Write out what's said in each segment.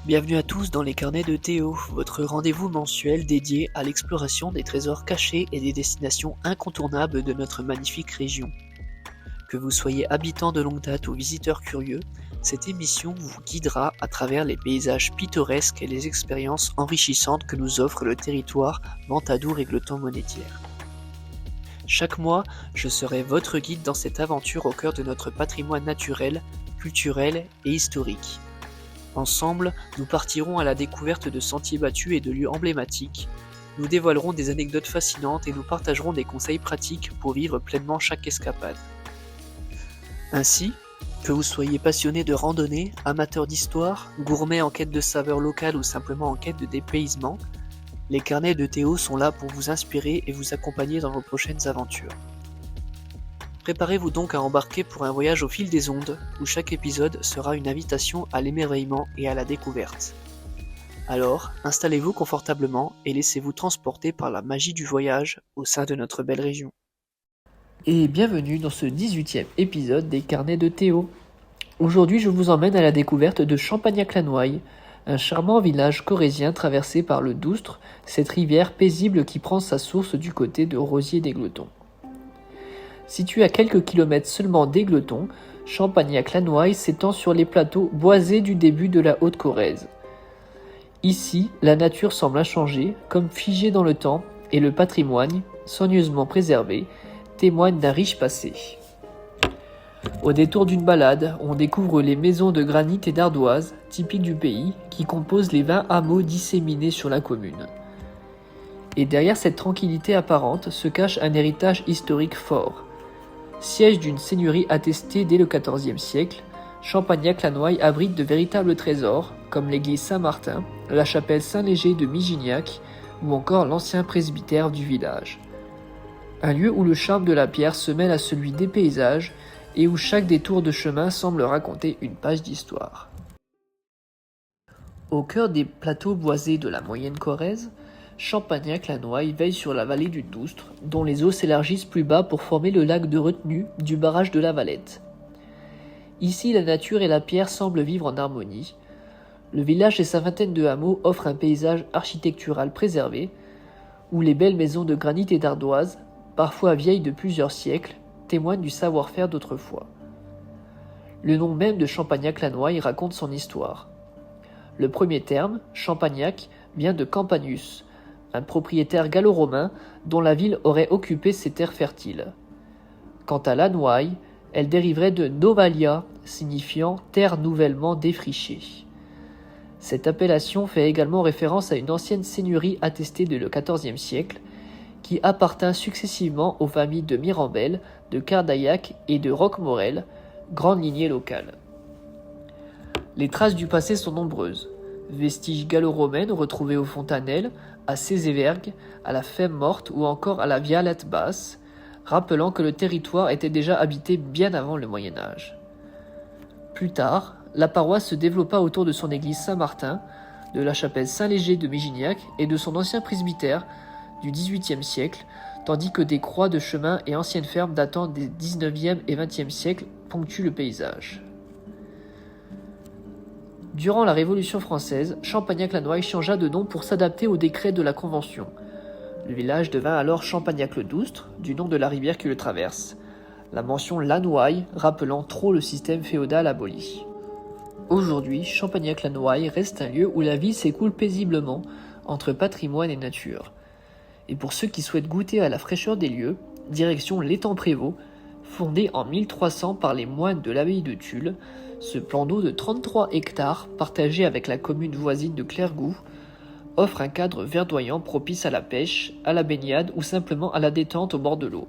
Bienvenue à tous dans les carnets de Théo, votre rendez-vous mensuel dédié à l'exploration des trésors cachés et des destinations incontournables de notre magnifique région. Que vous soyez habitant de longue date ou visiteur curieux, cette émission vous guidera à travers les paysages pittoresques et les expériences enrichissantes que nous offre le territoire Ventadour-Égletons-Monétiers. Chaque mois, je serai votre guide dans cette aventure au cœur de notre patrimoine naturel, culturel et historique. Ensemble, nous partirons à la découverte de sentiers battus et de lieux emblématiques. Nous dévoilerons des anecdotes fascinantes et nous partagerons des conseils pratiques pour vivre pleinement chaque escapade. Ainsi, que vous soyez passionné de randonnée, amateur d'histoire, gourmet en quête de saveurs locales ou simplement en quête de dépaysement, les carnets de Théo sont là pour vous inspirer et vous accompagner dans vos prochaines aventures. Préparez-vous donc à embarquer pour un voyage au fil des ondes, où chaque épisode sera une invitation à l'émerveillement et à la découverte. Alors, installez-vous confortablement et laissez-vous transporter par la magie du voyage au sein de notre belle région. Et bienvenue dans ce 18e épisode des carnets de Théo. Aujourd'hui, je vous emmène à la découverte de Champagnac-la-Noye, un charmant village corrézien traversé par le Doustre, cette rivière paisible qui prend sa source du côté de Rosiers-d'Égletons. Situé à quelques kilomètres seulement d'Égletons, Champagnac-la-Noye s'étend sur les plateaux boisés du début de la Haute-Corrèze. Ici, la nature semble inchangée, comme figée dans le temps, et le patrimoine, soigneusement préservé, témoigne d'un riche passé. Au détour d'une balade, on découvre les maisons de granit et d'ardoise, typiques du pays, qui composent les 20 hameaux disséminés sur la commune. Et derrière cette tranquillité apparente se cache un héritage historique fort. Siège d'une seigneurie attestée dès le XIVe siècle, Champagnac-la-Noye abrite de véritables trésors, comme l'église Saint-Martin, la chapelle Saint-Léger de Migignac, ou encore l'ancien presbytère du village. Un lieu où le charme de la pierre se mêle à celui des paysages, et où chaque détour de chemin semble raconter une page d'histoire. Au cœur des plateaux boisés de la moyenne Corrèze, Champagnac-la-Noye veille sur la vallée du Doustre, dont les eaux s'élargissent plus bas pour former le lac de retenue du barrage de la Valette. Ici, la nature et la pierre semblent vivre en harmonie. Le village et sa vingtaine de hameaux offrent un paysage architectural préservé, où les belles maisons de granit et d'ardoise, parfois vieilles de plusieurs siècles, témoignent du savoir-faire d'autrefois. Le nom même de Champagnac-la-Noye raconte son histoire. Le premier terme, Champagnac, vient de Campanius, un propriétaire gallo-romain dont la ville aurait occupé ses terres fertiles. Quant à la Noye, elle dériverait de Novalia, signifiant terre nouvellement défrichée. Cette appellation fait également référence à une ancienne seigneurie attestée dès le XIVe siècle, qui appartint successivement aux familles de Mirambel, de Cardaillac et de Roquemorel, grande lignée locale. Les traces du passé sont nombreuses. Vestiges gallo-romaines retrouvés aux Fontanelles, à Cézévergue, à la Femme Morte ou encore à la Vialette Basse, rappelant que le territoire était déjà habité bien avant le Moyen Âge. Plus tard, la paroisse se développa autour de son église Saint-Martin, de la chapelle Saint-Léger de Migignac et de son ancien presbytère du XVIIIe siècle, tandis que des croix de chemin et anciennes fermes datant des XIXe et XXe siècles ponctuent le paysage. Durant la Révolution française, Champagnac-la-Noye changea de nom pour s'adapter au décret de la Convention. Le village devint alors Champagnac-le-Doustre, du nom de la rivière qui le traverse, la mention Lanoye rappelant trop le système féodal aboli. Aujourd'hui, Champagnac-la-Noye reste un lieu où la vie s'écoule paisiblement entre patrimoine et nature. Et pour ceux qui souhaitent goûter à la fraîcheur des lieux, direction l'étang Prévost, fondé en 1300 par les moines de l'abbaye de Tulle, ce plan d'eau de 33 hectares, partagé avec la commune voisine de Clairgouth, offre un cadre verdoyant propice à la pêche, à la baignade ou simplement à la détente au bord de l'eau.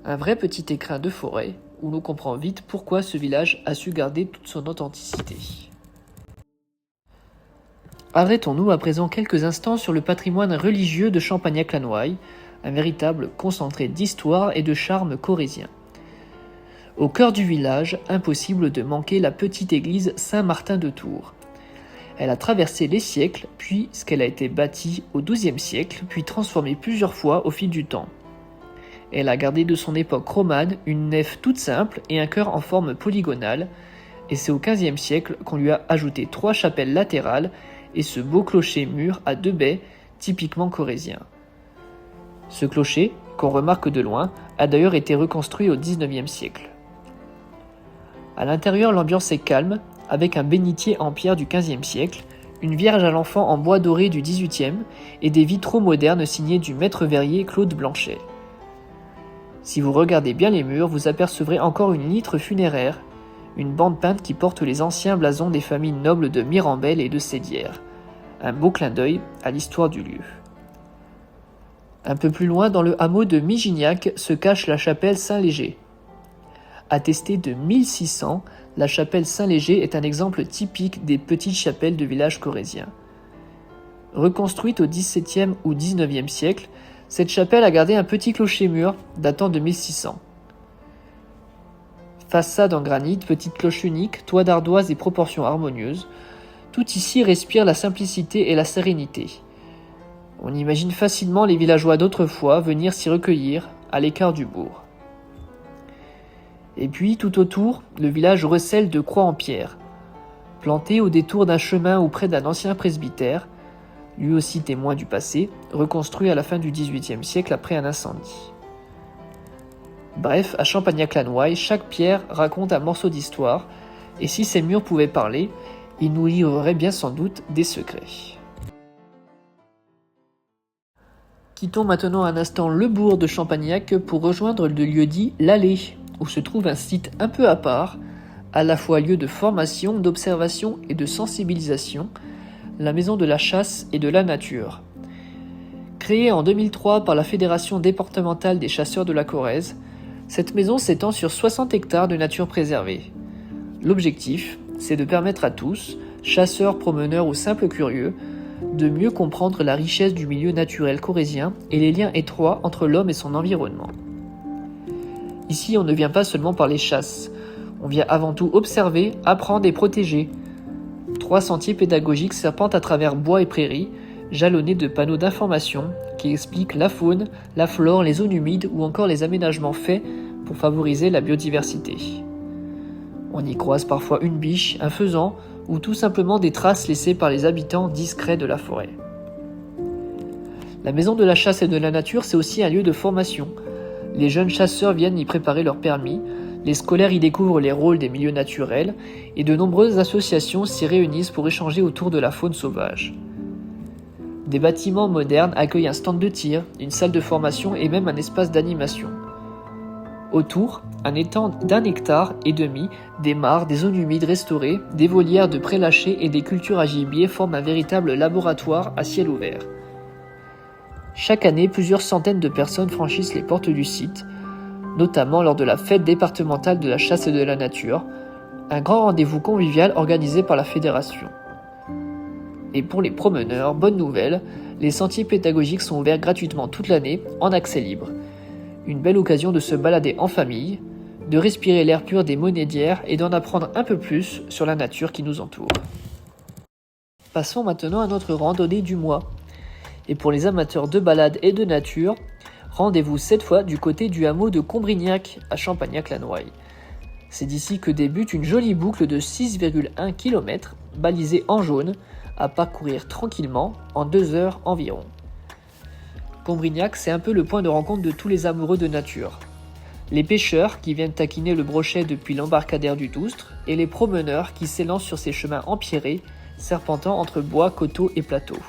Un vrai petit écrin de forêt, où l'on comprend vite pourquoi ce village a su garder toute son authenticité. Arrêtons-nous à présent quelques instants sur le patrimoine religieux de Champagnac-la-Noye, un véritable concentré d'histoire et de charme corrézien. Au cœur du village, impossible de manquer la petite église Saint-Martin de Tours. Elle a traversé les siècles, puisqu'elle a été bâtie au XIIe siècle, puis transformée plusieurs fois au fil du temps. Elle a gardé de son époque romane une nef toute simple et un chœur en forme polygonale, et c'est au XVe siècle qu'on lui a ajouté 3 chapelles latérales et ce beau clocher-mur à 2 baies, typiquement corrézien. Ce clocher, qu'on remarque de loin, a d'ailleurs été reconstruit au XIXe siècle. À l'intérieur, l'ambiance est calme, avec un bénitier en pierre du XVe siècle, une Vierge à l'Enfant en bois doré du XVIIIe et des vitraux modernes signés du maître verrier Claude Blanchet. Si vous regardez bien les murs, vous apercevrez encore une litre funéraire, une bande peinte qui porte les anciens blasons des familles nobles de Mirambel et de Sédières. Un beau clin d'œil à l'histoire du lieu. Un peu plus loin, dans le hameau de Migignac, se cache la chapelle Saint-Léger. Attestée de 1600, la chapelle Saint-Léger est un exemple typique des petites chapelles de villages corréziens. Reconstruite au XVIIe ou XIXe siècle, cette chapelle a gardé un petit clocher-mur datant de 1600. Façade en granit, petite cloche unique, toit d'ardoise et proportions harmonieuses, tout ici respire la simplicité et la sérénité. On imagine facilement les villageois d'autrefois venir s'y recueillir, à l'écart du bourg. Et puis, tout autour, le village recèle de croix en pierre. Planté au détour d'un chemin ou près d'un ancien presbytère, lui aussi témoin du passé, reconstruit à la fin du XVIIIe siècle après un incendie. Bref, à Champagnac-Lanoye, chaque pierre raconte un morceau d'histoire, et si ces murs pouvaient parler, ils nous livreraient bien sans doute des secrets. Quittons maintenant un instant le bourg de Champagnac pour rejoindre le lieu-dit l'Allée, où se trouve un site un peu à part, à la fois lieu de formation, d'observation et de sensibilisation, la maison de la chasse et de la nature. Créée en 2003 par la Fédération départementale des chasseurs de la Corrèze, cette maison s'étend sur 60 hectares de nature préservée. L'objectif, c'est de permettre à tous, chasseurs, promeneurs ou simples curieux, de mieux comprendre la richesse du milieu naturel corrézien et les liens étroits entre l'homme et son environnement. Ici, on ne vient pas seulement par les chasses, on vient avant tout observer, apprendre et protéger. 3 sentiers pédagogiques serpentent à travers bois et prairies, jalonnés de panneaux d'information qui expliquent la faune, la flore, les zones humides ou encore les aménagements faits pour favoriser la biodiversité. On y croise parfois une biche, un faisan ou tout simplement des traces laissées par les habitants discrets de la forêt. La maison de la chasse et de la nature, c'est aussi un lieu de formation. Les jeunes chasseurs viennent y préparer leur permis, les scolaires y découvrent les rôles des milieux naturels et de nombreuses associations s'y réunissent pour échanger autour de la faune sauvage. Des bâtiments modernes accueillent un stand de tir, une salle de formation et même un espace d'animation. Autour, un étang d'1,5 hectare, des mares, des zones humides restaurées, des volières de prélâchés et des cultures à gibier forment un véritable laboratoire à ciel ouvert. Chaque année, plusieurs centaines de personnes franchissent les portes du site, notamment lors de la fête départementale de la chasse et de la nature, un grand rendez-vous convivial organisé par la fédération. Et pour les promeneurs, bonne nouvelle, les sentiers pédagogiques sont ouverts gratuitement toute l'année, en accès libre. Une belle occasion de se balader en famille, de respirer l'air pur des monédières et d'en apprendre un peu plus sur la nature qui nous entoure. Passons maintenant à notre randonnée du mois. Et pour les amateurs de balade et de nature, rendez-vous cette fois du côté du hameau de Combrignac à Champagnac-Lanoye. C'est d'ici que débute une jolie boucle de 6,1 km, balisée en jaune, à parcourir tranquillement en 2 heures environ. Combrignac, c'est un peu le point de rencontre de tous les amoureux de nature. Les pêcheurs qui viennent taquiner le brochet depuis l'embarcadère du Doustre et les promeneurs qui s'élancent sur ces chemins empierrés, serpentant entre bois, coteaux et plateaux.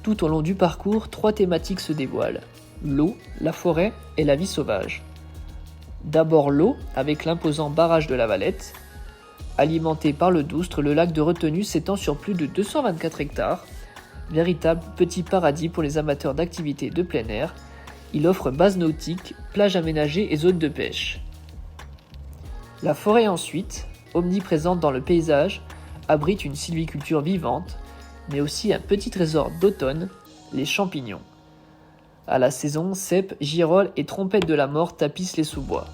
Tout au long du parcours, 3 thématiques se dévoilent: l'eau, la forêt et la vie sauvage. D'abord l'eau, avec l'imposant barrage de la Valette. Alimenté par le Doustre, le lac de retenue s'étend sur plus de 224 hectares. Véritable petit paradis pour les amateurs d'activités de plein air. Il offre base nautique, plages aménagées et zones de pêche. La forêt ensuite, omniprésente dans le paysage, abrite une sylviculture vivante, mais aussi un petit trésor d'automne, les champignons. À la saison, cèpes, girolles et trompettes de la mort tapissent les sous-bois.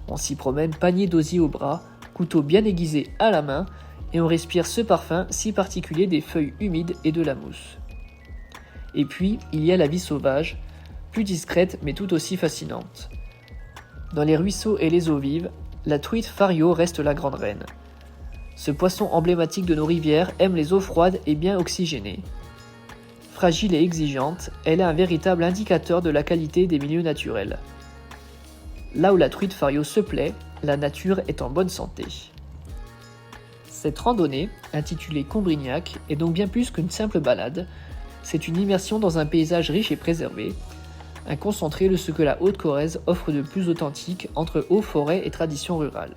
On s'y promène panier d'osier au bras, couteau bien aiguisé à la main, et on respire ce parfum si particulier des feuilles humides et de la mousse. Et puis, il y a la vie sauvage, plus discrète mais tout aussi fascinante. Dans les ruisseaux et les eaux vives, la truite fario reste la grande reine. Ce poisson emblématique de nos rivières aime les eaux froides et bien oxygénées. Fragile et exigeante, elle est un véritable indicateur de la qualité des milieux naturels. Là où la truite fario se plaît, la nature est en bonne santé. Cette randonnée, intitulée Combrignac, est donc bien plus qu'une simple balade. C'est une immersion dans un paysage riche et préservé, un concentré de ce que la Haute-Corrèze offre de plus authentique entre eau, forêt et tradition rurale.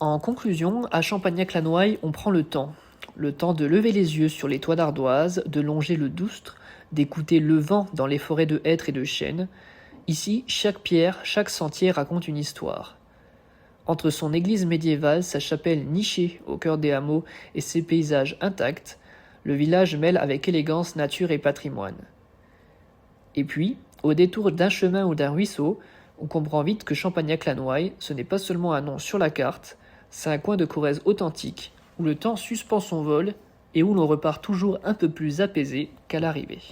En conclusion, à Champagnac-la-Noaille, on prend le temps de lever les yeux sur les toits d'ardoise, de longer le Doustre, d'écouter le vent dans les forêts de hêtres et de chênes. Ici, chaque pierre, chaque sentier raconte une histoire. Entre son église médiévale, sa chapelle nichée au cœur des hameaux et ses paysages intacts, le village mêle avec élégance nature et patrimoine. Et puis, au détour d'un chemin ou d'un ruisseau, on comprend vite que Champagnac-la-Noaille, ce n'est pas seulement un nom sur la carte, c'est un coin de Corrèze authentique, où le temps suspend son vol et où l'on repart toujours un peu plus apaisé qu'à l'arrivée.